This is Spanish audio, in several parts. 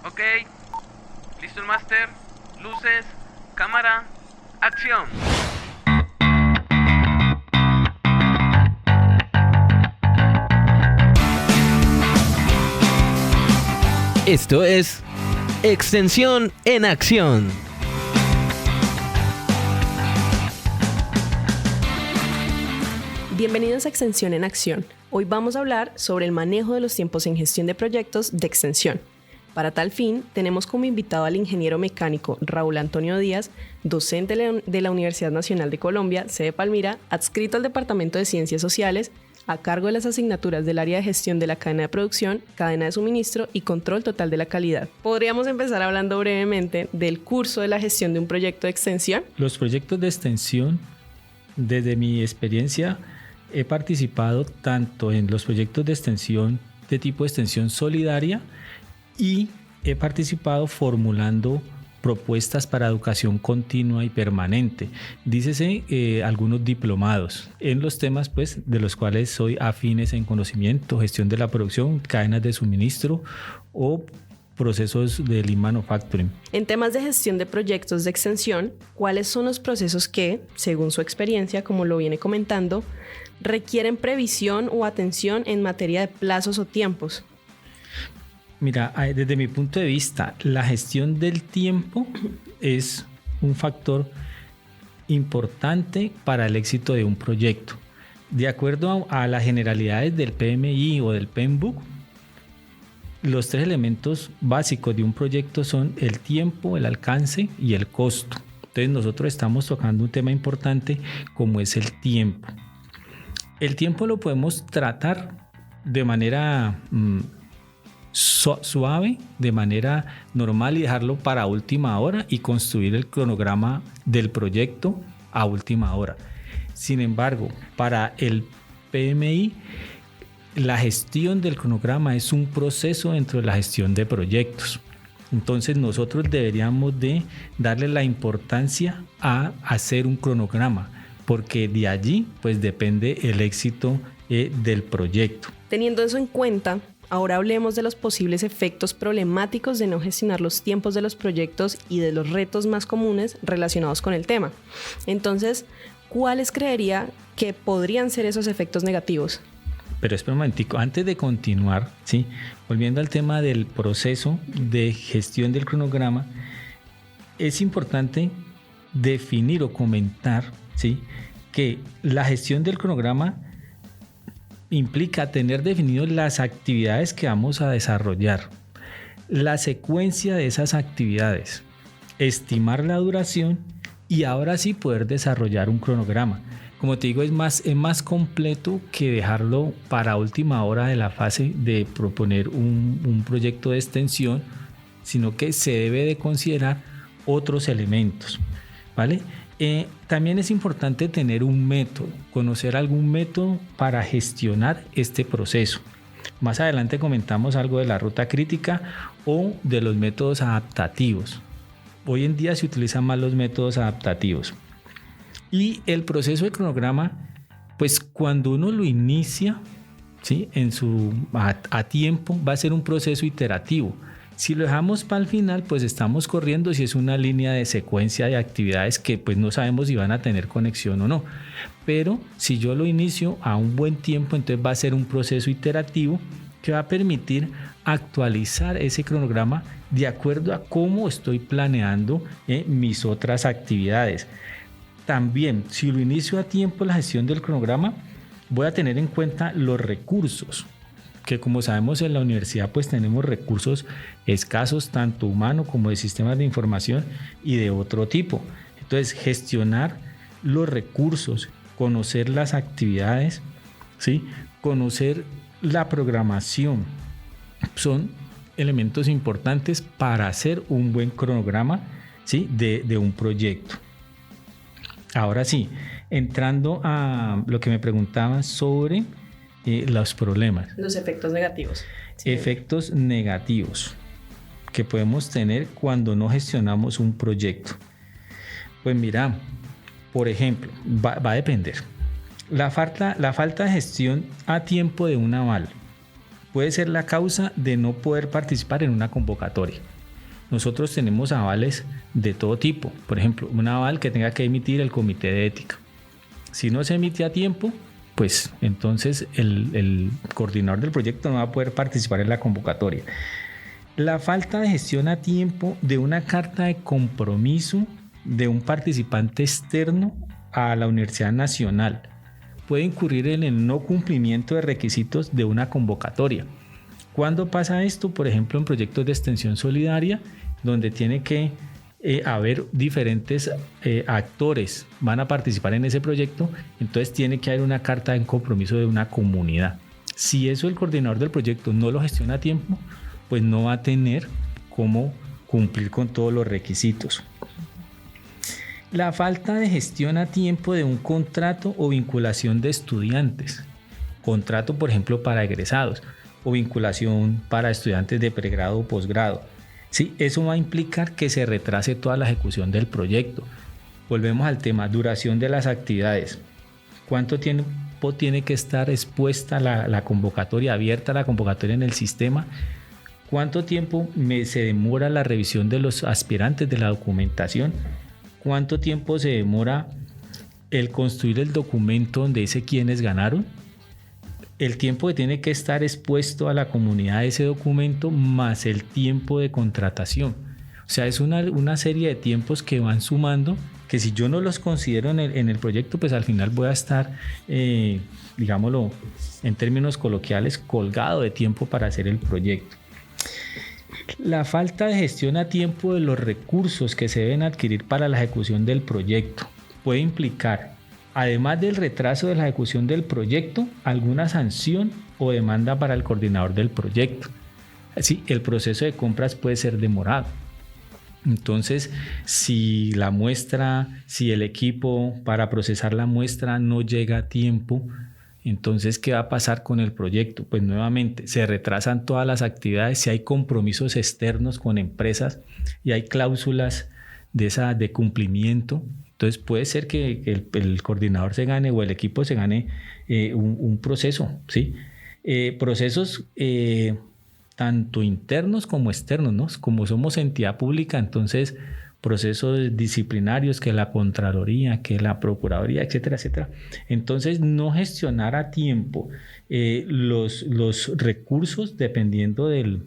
Ok, listo el máster, luces, cámara, acción. Esto es Extensión en Acción. Bienvenidos a Extensión en Acción. Hoy vamos a hablar sobre el manejo de los tiempos en gestión de proyectos de extensión. Para tal fin, tenemos como invitado al ingeniero mecánico Raúl Antonio Díaz, docente de la Universidad Nacional de Colombia, sede Palmira, adscrito al Departamento de Ciencias Sociales, a cargo de las asignaturas del área de gestión de la cadena de producción, cadena de suministro y control total de la calidad. Podríamos empezar hablando brevemente del curso de la gestión de un proyecto de extensión. Los proyectos de extensión, desde mi experiencia, he participado tanto en los proyectos de extensión de tipo extensión solidaria y he participado formulando propuestas para educación continua y permanente. Dícese algunos diplomados en los temas pues, de los cuales soy afines en conocimiento, gestión de la producción, cadenas de suministro o procesos de Lean Manufacturing. En temas de gestión de proyectos de extensión, ¿cuáles son los procesos que, según su experiencia, como lo viene comentando, requieren previsión o atención en materia de plazos o tiempos? Mira, desde mi punto de vista, la gestión del tiempo es un factor importante para el éxito de un proyecto. De acuerdo a las generalidades del PMI o del PMBOK, los tres elementos básicos de un proyecto son el tiempo, el alcance y el costo. Entonces nosotros estamos tocando un tema importante como es el tiempo. El tiempo lo podemos tratar de manera suave, de manera normal y dejarlo para última hora y construir el cronograma del proyecto a última hora. Sin embargo, para el PMI, la gestión del cronograma es un proceso dentro de la gestión de proyectos. Entonces nosotros deberíamos de darle la importancia a hacer un cronograma, porque de allí pues depende el éxito del proyecto. Teniendo eso en cuenta, ahora hablemos de los posibles efectos problemáticos de no gestionar los tiempos de los proyectos y de los retos más comunes relacionados con el tema. Entonces, ¿cuáles creería que podrían ser esos efectos negativos? Pero espera un momentico, antes de continuar, ¿sí? Volviendo al tema del proceso de gestión del cronograma, es importante definir o comentar, ¿sí?, que la gestión del cronograma implica tener definidas las actividades que vamos a desarrollar, la secuencia de esas actividades, estimar la duración y ahora sí poder desarrollar un cronograma. Como te digo, es más completo que dejarlo para última hora de la fase de proponer un proyecto de extensión, sino que se debe de considerar otros elementos, ¿vale? También es importante tener un método, conocer algún método para gestionar este proceso. Más adelante comentamos algo de la ruta crítica o de los métodos adaptativos. Hoy en día se utilizan más los métodos adaptativos. Y el proceso de cronograma, pues cuando uno lo inicia, ¿sí?, a tiempo, va a ser un proceso iterativo. Si lo dejamos para el final, pues estamos corriendo si es una línea de secuencia de actividades que pues no sabemos si van a tener conexión o no. Pero si yo lo inicio a un buen tiempo, entonces va a ser un proceso iterativo que va a permitir actualizar ese cronograma de acuerdo a cómo estoy planeando mis otras actividades. También, si lo inicio a tiempo la gestión del cronograma, voy a tener en cuenta los recursos, que como sabemos en la universidad pues tenemos recursos escasos, tanto humanos como de sistemas de información y de otro tipo. Entonces, gestionar los recursos, conocer las actividades, ¿sí?, conocer la programación, son elementos importantes para hacer un buen cronograma, ¿sí?, de un proyecto. Ahora sí, entrando a lo que me preguntaban sobre los problemas. Los efectos negativos. Sí. Efectos negativos que podemos tener cuando no gestionamos un proyecto. Pues mira, por ejemplo, va a depender. La falta de gestión a tiempo de un aval puede ser la causa de no poder participar en una convocatoria. Nosotros tenemos avales de todo tipo. Por ejemplo, un aval que tenga que emitir el comité de ética. Si no se emite a tiempo, pues entonces el coordinador del proyecto no va a poder participar en la convocatoria. La falta de gestión a tiempo de una carta de compromiso de un participante externo a la Universidad Nacional puede incurrir en el no cumplimiento de requisitos de una convocatoria. ¿Cuándo pasa esto? Por ejemplo, en proyectos de extensión solidaria, donde tiene que haber diferentes actores van a participar en ese proyecto, entonces tiene que haber una carta de compromiso de una comunidad. Si eso el coordinador del proyecto no lo gestiona a tiempo, pues no va a tener cómo cumplir con todos los requisitos. La falta de gestión a tiempo de un contrato o vinculación de estudiantes. Contrato, por ejemplo, para egresados o vinculación para estudiantes de pregrado o posgrado. Sí, eso va a implicar que se retrase toda la ejecución del proyecto. Volvemos al tema, duración de las actividades. ¿Cuánto tiempo tiene que estar expuesta la convocatoria, abierta la convocatoria en el sistema? ¿Cuánto tiempo se demora la revisión de los aspirantes de la documentación? ¿Cuánto tiempo se demora el construir el documento donde dice quiénes ganaron? El tiempo que tiene que estar expuesto a la comunidad ese documento más el tiempo de contratación. O sea, es una serie de tiempos que van sumando, que si yo no los considero en el proyecto, pues al final voy a estar, digámoslo en términos coloquiales, colgado de tiempo para hacer el proyecto. La falta de gestión a tiempo de los recursos que se deben adquirir para la ejecución del proyecto puede implicar, además del retraso de la ejecución del proyecto, alguna sanción o demanda para el coordinador del proyecto. Así, el proceso de compras puede ser demorado. Entonces, si el equipo para procesar la muestra no llega a tiempo, entonces, ¿qué va a pasar con el proyecto? Pues nuevamente, se retrasan todas las actividades, si hay compromisos externos con empresas y hay cláusulas de cumplimiento. Entonces puede ser que el coordinador se gane o el equipo se gane un proceso, ¿sí? Procesos tanto internos como externos, ¿no? Como somos entidad pública, entonces procesos disciplinarios, que la Contraloría, que la Procuraduría, etcétera, etcétera. Entonces, no gestionar a tiempo los recursos dependiendo del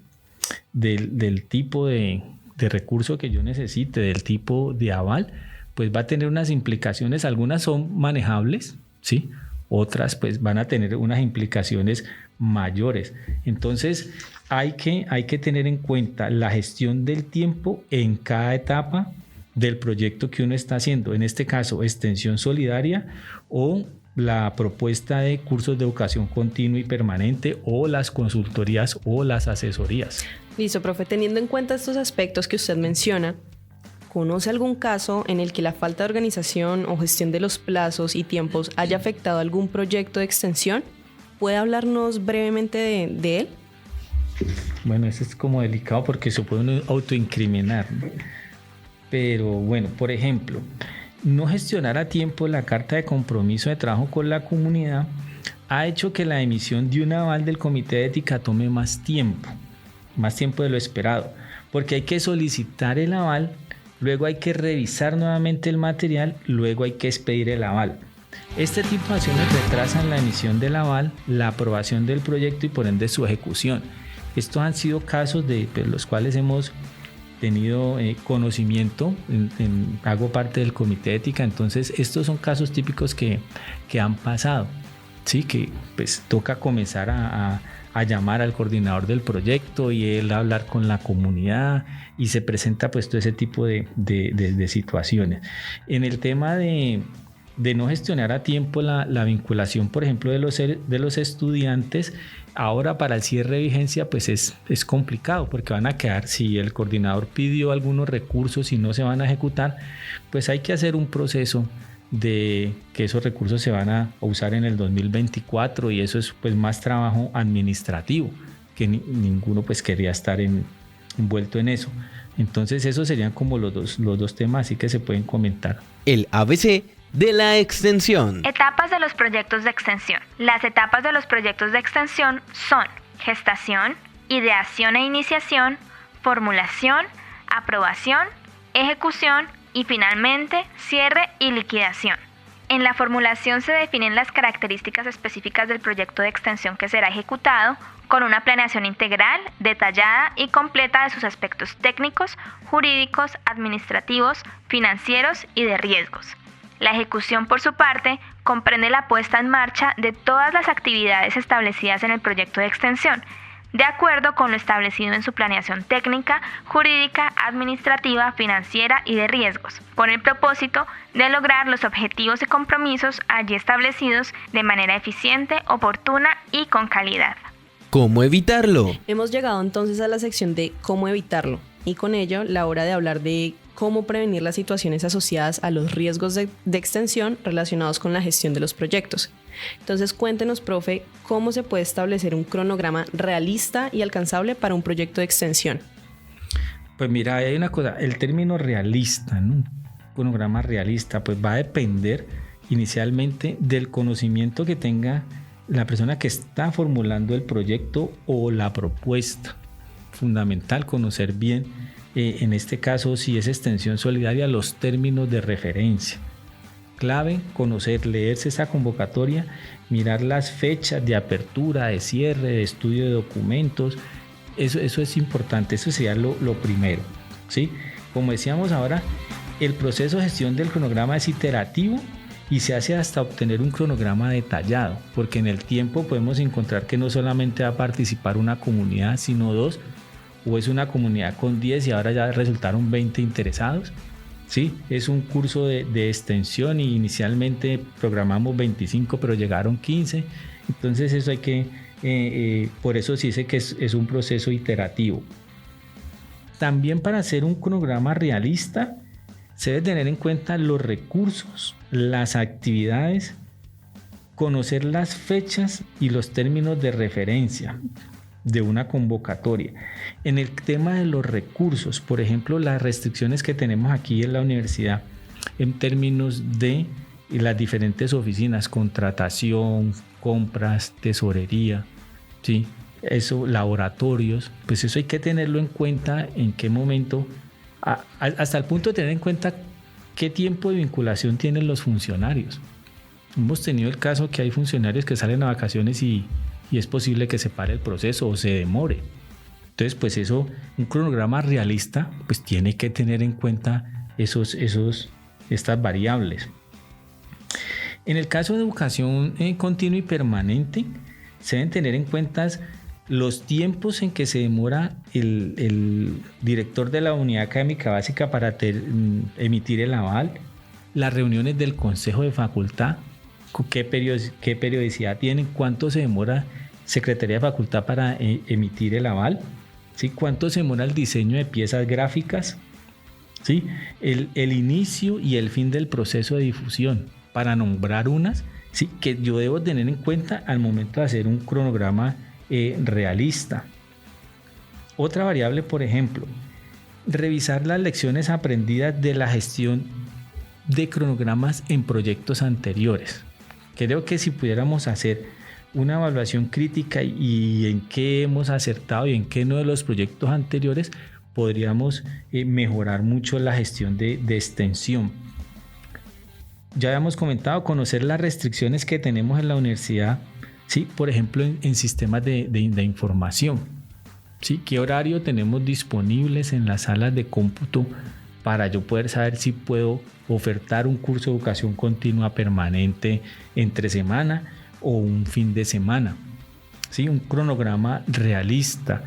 tipo de recurso que yo necesite, del tipo de aval, pues va a tener unas implicaciones. Algunas son manejables, ¿sí? Otras pues van a tener unas implicaciones mayores. Entonces hay que tener en cuenta la gestión del tiempo en cada etapa del proyecto que uno está haciendo. En este caso, extensión solidaria o la propuesta de cursos de educación continua y permanente o las consultorías o las asesorías. Listo, profe. Teniendo en cuenta estos aspectos que usted menciona, ¿conoce algún caso en el que la falta de organización o gestión de los plazos y tiempos haya afectado algún proyecto de extensión? ¿Puede hablarnos brevemente de él? Bueno, eso es como delicado porque se puede uno autoincriminar, ¿no? Pero bueno, por ejemplo, no gestionar a tiempo la carta de compromiso de trabajo con la comunidad ha hecho que la emisión de un aval del comité de ética tome más tiempo de lo esperado, porque hay que solicitar el aval, luego hay que revisar nuevamente el material, luego hay que expedir el aval. Este tipo de acciones retrasan la emisión del aval, la aprobación del proyecto y por ende su ejecución. Estos han sido casos de los cuales hemos tenido conocimiento, hago parte del comité de ética, entonces estos son casos típicos que han pasado, ¿sí? Que pues toca comenzar a llamar al coordinador del proyecto y él a hablar con la comunidad y se presenta pues todo ese tipo de situaciones. En el tema de no gestionar a tiempo la vinculación, por ejemplo, de los estudiantes, ahora para el cierre de vigencia pues es complicado porque van a quedar, si el coordinador pidió algunos recursos y no se van a ejecutar, pues hay que hacer un proceso de que esos recursos se van a usar en el 2024 y eso es pues más trabajo administrativo que ninguno pues quería estar envuelto en eso. Entonces esos serían como los dos temas así que se pueden comentar. El ABC de la extensión. Etapas de los proyectos de extensión. Las etapas de los proyectos de extensión son: gestación, ideación e iniciación, formulación, aprobación, ejecución y finalmente cierre y liquidación. En la formulación se definen las características específicas del proyecto de extensión que será ejecutado, con una planeación integral, detallada y completa de sus aspectos técnicos, jurídicos, administrativos, financieros y de riesgos. La ejecución, por su parte, comprende la puesta en marcha de todas las actividades establecidas en el proyecto de extensión, de acuerdo con lo establecido en su planeación técnica, jurídica, administrativa, financiera y de riesgos, con el propósito de lograr los objetivos y compromisos allí establecidos de manera eficiente, oportuna y con calidad. ¿Cómo evitarlo? Hemos llegado entonces a la sección de cómo evitarlo y con ello la hora de hablar de cómo prevenir las situaciones asociadas a los riesgos de extensión relacionados con la gestión de los proyectos. Entonces cuéntenos, profe, cómo se puede establecer un cronograma realista y alcanzable para un proyecto de extensión. Pues mira, hay una cosa, el término realista, ¿no? Cronograma realista, pues va a depender inicialmente del conocimiento que tenga la persona que está formulando el proyecto o la propuesta. Fundamental conocer bien, en este caso, si es extensión solidaria, los términos de referencia. Clave, conocer, leerse esa convocatoria, mirar las fechas de apertura, de cierre, de estudio de documentos. Eso es importante, eso sería lo primero, ¿sí? Como decíamos ahora, el proceso de gestión del cronograma es iterativo y se hace hasta obtener un cronograma detallado, porque en el tiempo podemos encontrar que no solamente va a participar una comunidad, sino dos, o es una comunidad con 10 y ahora ya resultaron 20 interesados. Sí, es un curso de extensión y inicialmente programamos 25, pero llegaron 15. Entonces eso hay que, por eso sí dice que es un proceso iterativo. También para hacer un cronograma realista se debe tener en cuenta los recursos, las actividades, conocer las fechas y los términos de referencia de una convocatoria. En el tema de los recursos, por ejemplo, las restricciones que tenemos aquí en la universidad en términos de las diferentes oficinas, contratación, compras, tesorería, ¿sí? Eso, laboratorios, pues eso hay que tenerlo en cuenta en qué momento, hasta el punto de tener en cuenta qué tiempo de vinculación tienen los funcionarios. Hemos tenido el caso que hay funcionarios que salen a vacaciones y es posible que se pare el proceso o se demore. Entonces, pues eso, un cronograma realista, pues tiene que tener en cuenta estas variables. En el caso de educación continua y permanente, se deben tener en cuenta los tiempos en que se demora el director de la unidad académica básica para emitir el aval, las reuniones del consejo de facultad, qué periodicidad tienen, cuánto se demora Secretaría de Facultad para emitir el aval, ¿sí? Cuánto se demora el diseño de piezas gráficas, ¿sí? El inicio y el fin del proceso de difusión, para nombrar unas, ¿sí? Que yo debo tener en cuenta al momento de hacer un cronograma realista. Otra variable, por ejemplo, revisar las lecciones aprendidas de la gestión de cronogramas en proyectos anteriores. Creo que si pudiéramos hacer una evaluación crítica y en qué hemos acertado y en qué no de los proyectos anteriores, podríamos mejorar mucho la gestión de extensión. Ya habíamos comentado, conocer las restricciones que tenemos en la universidad, ¿sí? Por ejemplo, en sistemas de información, ¿sí? ¿Qué horario tenemos disponibles en las salas de cómputo para yo poder saber si puedo ofertar un curso de educación continua permanente entre semana o un fin de semana? ¿Sí? Un cronograma realista.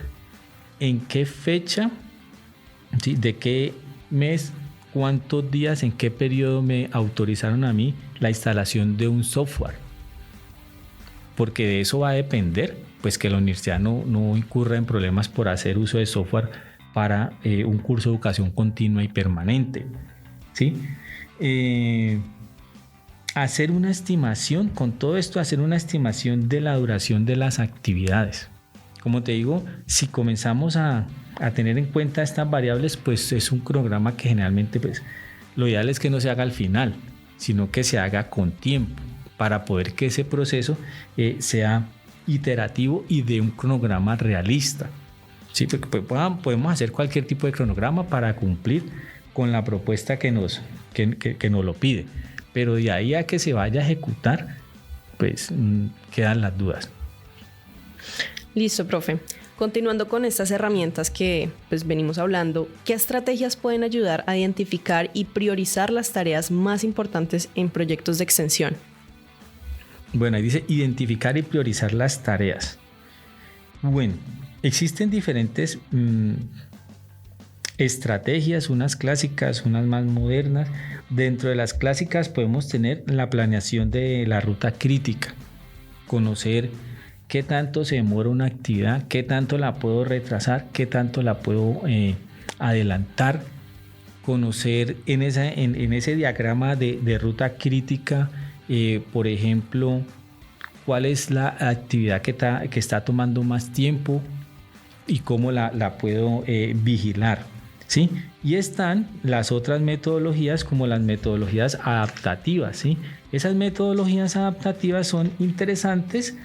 ¿En qué fecha? ¿Sí? ¿De qué mes? ¿Cuántos días? ¿En qué periodo me autorizaron a mí la instalación de un software? Porque de eso va a depender, pues, que la universidad no incurra en problemas por hacer uso de software para un curso de educación continua y permanente, ¿sí? Hacer una estimación, con todo esto, hacer una estimación de la duración de las actividades. Como te digo, si comenzamos a tener en cuenta estas variables, pues es un cronograma que generalmente, pues, lo ideal es que no se haga al final, sino que se haga con tiempo, para poder que ese proceso sea iterativo y de un cronograma realista. Sí, porque podemos hacer cualquier tipo de cronograma para cumplir con la propuesta que nos lo pide, pero de ahí a que se vaya a ejecutar, pues quedan las dudas. Listo, profe. Continuando con estas herramientas que pues venimos hablando, ¿qué estrategias pueden ayudar a identificar y priorizar las tareas más importantes en proyectos de extensión? Bueno, ahí dice identificar y priorizar las tareas. Bueno, existen diferentes estrategias, unas clásicas, unas más modernas. Dentro de las clásicas podemos tener la planeación de la ruta crítica, conocer qué tanto se demora una actividad, qué tanto la puedo retrasar, qué tanto la puedo adelantar, conocer en ese diagrama de ruta crítica, por ejemplo, cuál es la actividad que está tomando más tiempo y cómo la puedo vigilar, ¿sí? Y están las otras metodologías como las metodologías adaptativas, ¿sí? Esas metodologías adaptativas son interesantes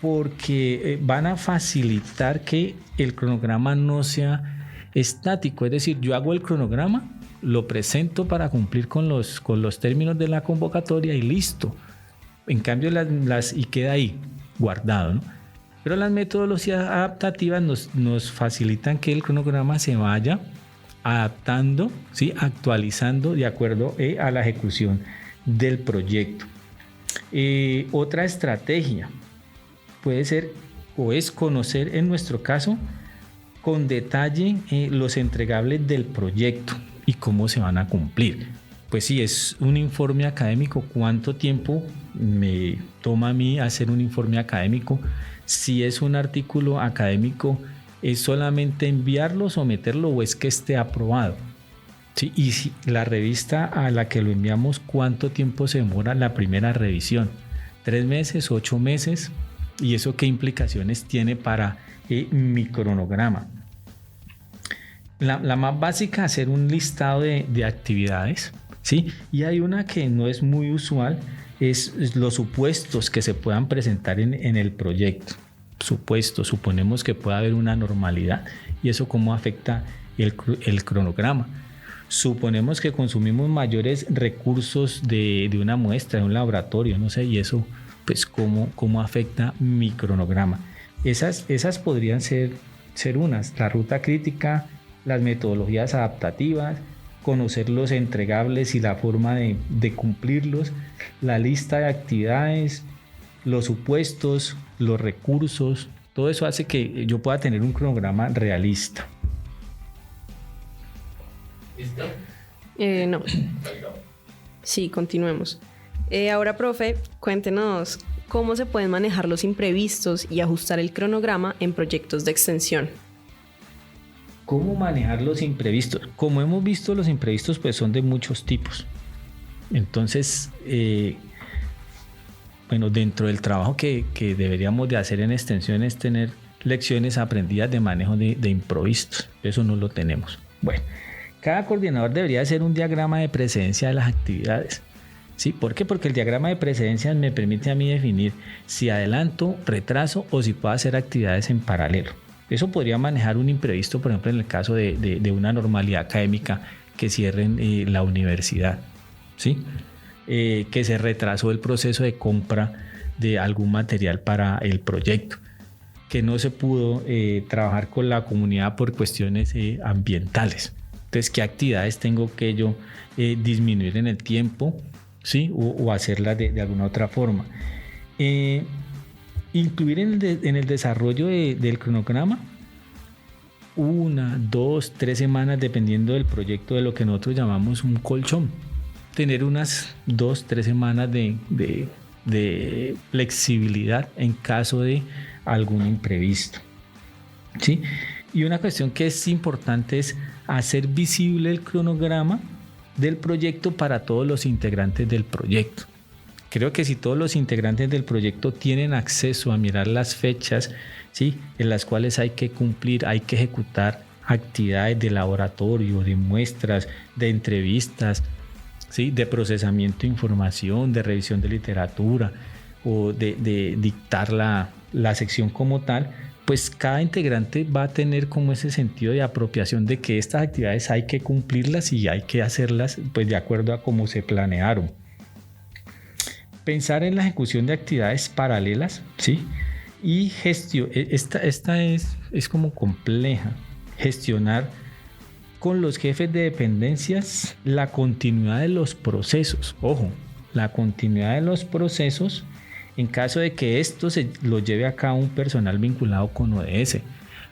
porque van a facilitar que el cronograma no sea estático, es decir, yo hago el cronograma, lo presento para cumplir con los términos de la convocatoria y listo. En cambio, y queda ahí guardado, ¿no? Pero las metodologías adaptativas nos facilitan que el cronograma se vaya adaptando, ¿sí? Actualizando de acuerdo a la ejecución del proyecto. Otra estrategia puede ser o es conocer en nuestro caso con detalle los entregables del proyecto y cómo se van a cumplir. Pues si es un informe académico, ¿cuánto tiempo me toma a mí hacer un informe académico? Si es un artículo académico, ¿es solamente enviarlo, someterlo o es que esté aprobado? ¿Sí? Y si la revista a la que lo enviamos, ¿cuánto tiempo se demora la primera revisión? ¿3 meses, 8 meses? ¿Y eso qué implicaciones tiene para mi cronograma? La más básica, hacer un listado de actividades, ¿sí? Y hay una que no es muy usual, es los supuestos que se puedan presentar en el proyecto. Suponemos que puede haber una normalidad y eso cómo afecta el cronograma. Suponemos que consumimos mayores recursos de una muestra, de un laboratorio, no sé, y eso pues cómo afecta mi cronograma. Esas podrían ser unas, la ruta crítica, las metodologías adaptativas, conocer los entregables y la forma de cumplirlos, la lista de actividades, los supuestos, los recursos, todo eso hace que yo pueda tener un cronograma realista. ¿Listo? No. Sí, continuemos. Ahora, profe, cuéntenos cómo se pueden manejar los imprevistos y ajustar el cronograma en proyectos de extensión. ¿Cómo manejar los imprevistos? Como hemos visto, los imprevistos pues son de muchos tipos. Entonces, bueno, dentro del trabajo que deberíamos de hacer en extensión es tener lecciones aprendidas de manejo de imprevistos. Eso no lo tenemos. Bueno, cada coordinador debería hacer un diagrama de precedencia de las actividades. ¿Sí? ¿Por qué? Porque el diagrama de precedencia me permite a mí definir si adelanto, retraso o si puedo hacer actividades en paralelo. Eso podría manejar un imprevisto, por ejemplo, en el caso de una normalidad académica que cierren la universidad, ¿sí? Que se retrasó el proceso de compra de algún material para el proyecto, que no se pudo trabajar con la comunidad por cuestiones ambientales. Entonces, ¿qué actividades tengo que yo disminuir en el tiempo? ¿Sí? O hacerlas de alguna otra forma. Incluir en el desarrollo del cronograma 1, 2, 3 semanas, dependiendo del proyecto, de lo que nosotros llamamos un colchón. Tener unas 2, 3 semanas de flexibilidad en caso de algún imprevisto. ¿Sí? Y una cuestión que es importante es hacer visible el cronograma del proyecto para todos los integrantes del proyecto. Creo que si todos los integrantes del proyecto tienen acceso a mirar las fechas, ¿sí? En las cuales hay que cumplir, hay que ejecutar actividades de laboratorio, de muestras, de entrevistas, ¿sí? De procesamiento de información, de revisión de literatura o de dictar la sección como tal, pues cada integrante va a tener como ese sentido de apropiación de que estas actividades hay que cumplirlas y hay que hacerlas pues de acuerdo a cómo se planearon. Pensar en la ejecución de actividades paralelas, ¿sí? Y esta es como compleja. Gestionar con los jefes de dependencias la continuidad de los procesos. Ojo, la continuidad de los procesos en caso de que esto se lo lleve a cabo un personal vinculado con ODS.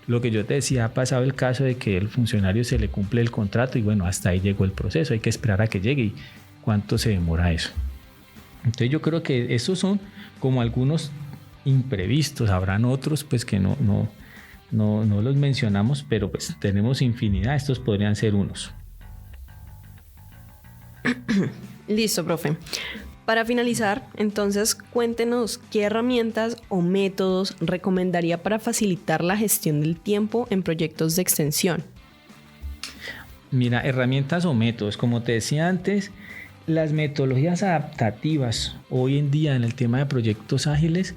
Lo que yo te decía, ha pasado el caso de que el funcionario se le cumple el contrato y bueno, hasta ahí llegó el proceso, hay que esperar a que llegue. ¿Y cuánto se demora eso? Entonces yo creo que esos son como algunos imprevistos. Habrán otros pues que no los mencionamos, pero pues tenemos infinidad. Estos podrían ser unos. Listo, profe. Para finalizar, entonces cuéntenos qué herramientas o métodos recomendaría para facilitar la gestión del tiempo en proyectos de extensión. Mira, herramientas o métodos, como te decía antes, las metodologías adaptativas hoy en día en el tema de proyectos ágiles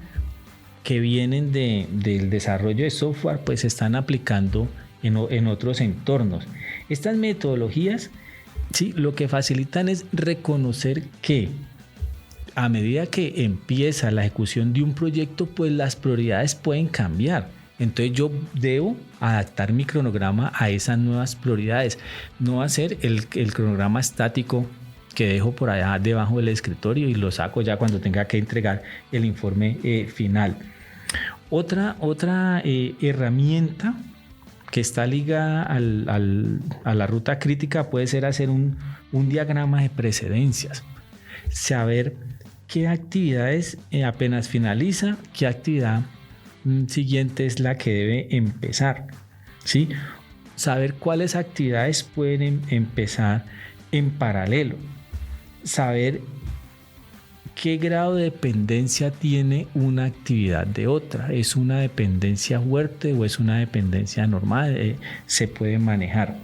que vienen del desarrollo de software, pues se están aplicando en otros entornos. Estas metodologías, sí, lo que facilitan es reconocer que a medida que empieza la ejecución de un proyecto, pues las prioridades pueden cambiar. Entonces yo debo adaptar mi cronograma a esas nuevas prioridades. No hacer el cronograma estático que dejo por allá debajo del escritorio y lo saco ya cuando tenga que entregar el informe final. Otra herramienta que está ligada a la ruta crítica puede ser hacer un diagrama de precedencias. Saber qué actividades apenas finaliza, qué actividad siguiente es la que debe empezar, ¿sí? Saber cuáles actividades pueden empezar en paralelo. Saber qué grado de dependencia tiene una actividad de otra. ¿Es una dependencia fuerte o es una dependencia normal? Se puede manejar,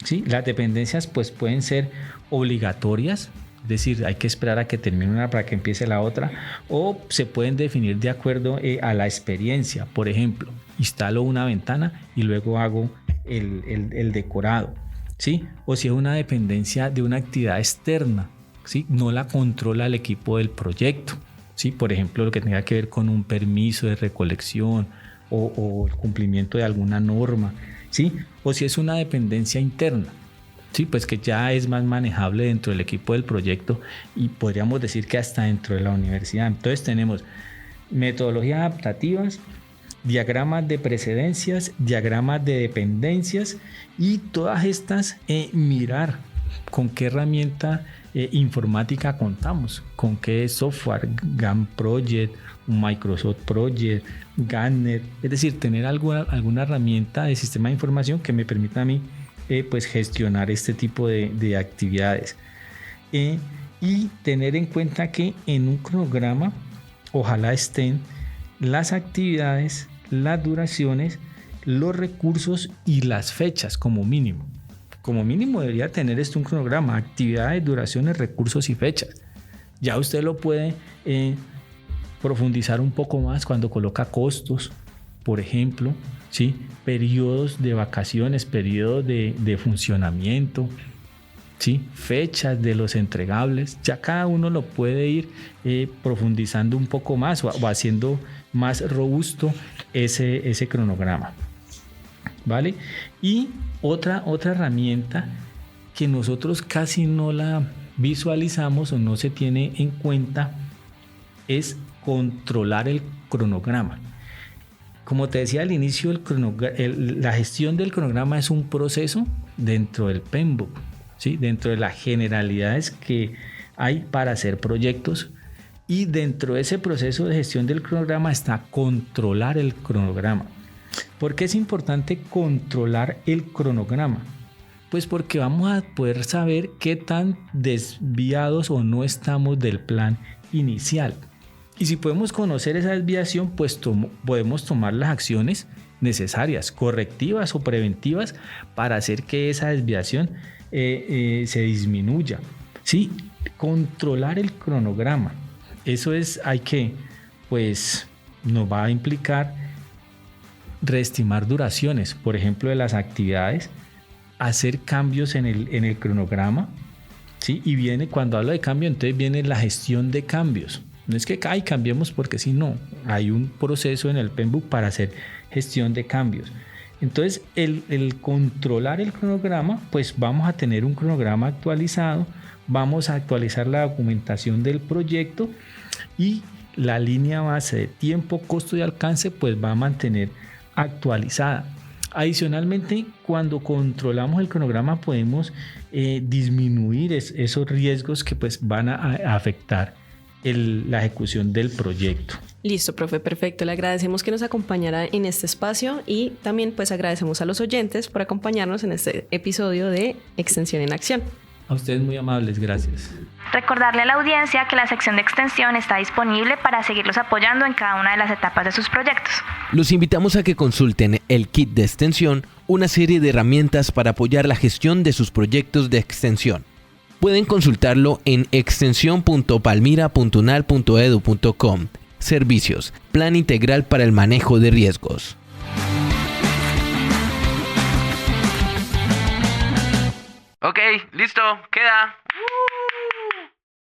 ¿sí? Las dependencias pues pueden ser obligatorias, es decir, hay que esperar a que termine una para que empiece la otra, o se pueden definir de acuerdo a la experiencia. Por ejemplo, instalo una ventana y luego hago el decorado, ¿sí? O si es una dependencia de una actividad externa, ¿sí? No la controla el equipo del proyecto, ¿sí? Por ejemplo, lo que tenga que ver con un permiso de recolección o el cumplimiento de alguna norma, ¿sí? O si es una dependencia interna, sí, pues que ya es más manejable dentro del equipo del proyecto y podríamos decir que hasta dentro de la universidad. Entonces tenemos metodologías adaptativas, diagramas de precedencias, diagramas de dependencias y todas estas mirar con qué herramienta informática contamos, con qué software, GAN Project, Microsoft Project, Gartner, es decir, tener alguna herramienta de sistema de información que me permita a mí pues gestionar este tipo de actividades y tener en cuenta que en un cronograma ojalá estén las actividades, las duraciones, los recursos y las fechas como mínimo. Como mínimo debería tener esto un cronograma: actividades, duraciones, recursos y fechas. Ya usted lo puede profundizar un poco más cuando coloca costos, por ejemplo, ¿sí? Periodos de vacaciones, periodos de funcionamiento, ¿sí? Fechas de los entregables. Ya cada uno lo puede ir profundizando un poco más o haciendo más robusto ese cronograma, ¿vale? Y otra herramienta que nosotros casi no la visualizamos o no se tiene en cuenta es controlar el cronograma. Como te decía al inicio, la gestión del cronograma es un proceso dentro del PMBOK, ¿sí? Dentro de las generalidades que hay para hacer proyectos, y dentro de ese proceso de gestión del cronograma está controlar el cronograma. ¿Por qué es importante controlar el cronograma? Pues porque vamos a poder saber qué tan desviados o no estamos del plan inicial. Y si podemos conocer esa desviación, pues podemos tomar las acciones necesarias, correctivas o preventivas, para hacer que esa desviación se disminuya. Sí, controlar el cronograma. Eso es, hay que pues nos va a implicar reestimar duraciones, por ejemplo, de las actividades, hacer cambios en el cronograma, ¿sí? Y viene, cuando hablo de cambio, entonces viene la gestión de cambios. No es que cambiemos porque si no, hay un proceso en el PMBOK para hacer gestión de cambios. Entonces, el controlar el cronograma, pues vamos a tener un cronograma actualizado, vamos a actualizar la documentación del proyecto y la línea base de tiempo, costo y alcance, pues va a mantener actualizada. Adicionalmente, cuando controlamos el cronograma podemos disminuir esos riesgos que pues van a afectar la ejecución del proyecto. Listo, profe, perfecto. Le agradecemos que nos acompañara en este espacio y también pues agradecemos a los oyentes por acompañarnos en este episodio de Extensión en Acción. A ustedes muy amables, gracias. Recordarle a la audiencia que la sección de extensión está disponible para seguirlos apoyando en cada una de las etapas de sus proyectos. Los invitamos a que consulten el kit de extensión, una serie de herramientas para apoyar la gestión de sus proyectos de extensión. Pueden consultarlo en extensión.palmira.unal.edu.com. Servicios, Plan Integral para el Manejo de Riesgos. Ok, listo, queda.